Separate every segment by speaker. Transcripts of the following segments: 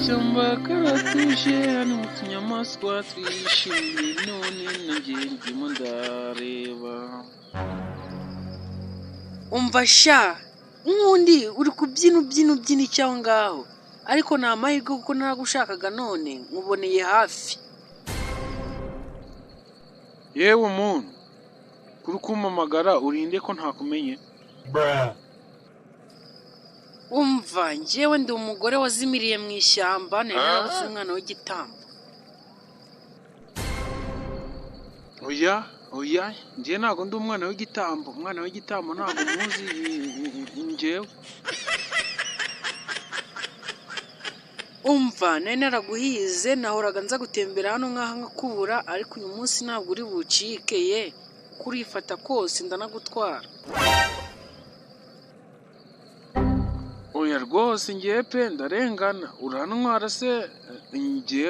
Speaker 1: ishyamba karatuje hano mu tunyamaswa twishimye none nanjye ndimo ndareba.
Speaker 2: Umva sha nk'undi uri kubyina icyo ngaho ariko ni amahirwe kuko naragushakaga none nkuboneye hafi.
Speaker 1: Yewe muntu kuri kumpamagara urinde ko ntakumenye.
Speaker 2: Umva njyewe ndi umugore wazimiriye mu ishyamba nari narabuze umwana w'igitambo.
Speaker 1: Oya njye ntabwo ndi umwana w'igitambo ntabwo muzi njyewe.
Speaker 2: Umva nari naraguhize nahoraga nza gutembera hano nk'aha nkakubura ariko uyu munsi ntabwo uri bucike ye kurifata kose ndanagutwara.
Speaker 1: Oya rwose njye pe ndarengana urantwara se njye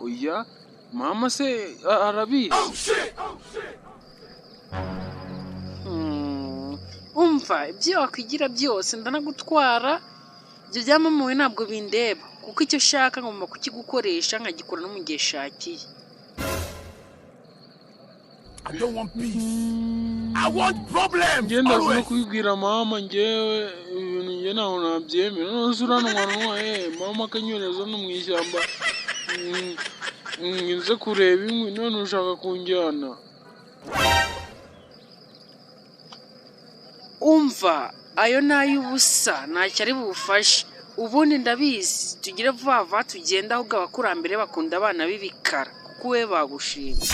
Speaker 1: oya mama se arabizi.
Speaker 2: Umva ibyo wakwigira byose ndanagutwara ibyo byamamuwe ntabwo bindeba kuko icyo ushaka ngomba kukigukoresha nkagikora no mu gihe shakiye.
Speaker 1: Njye ndaza no kubibwira mama njyewe ibintu njye ntabwo nabyemera nose urantwara mama akanyureza no mu ishyamba nze kureba inkwi none ushaka kunjyana.
Speaker 2: Umva ayo ni ay'ubusa ntacyo ari bufashe ubundi ndabizi tugire vuba vuba tugenda ahubwo abakurambere bakunda abana b'ibikara kuko we bagushima.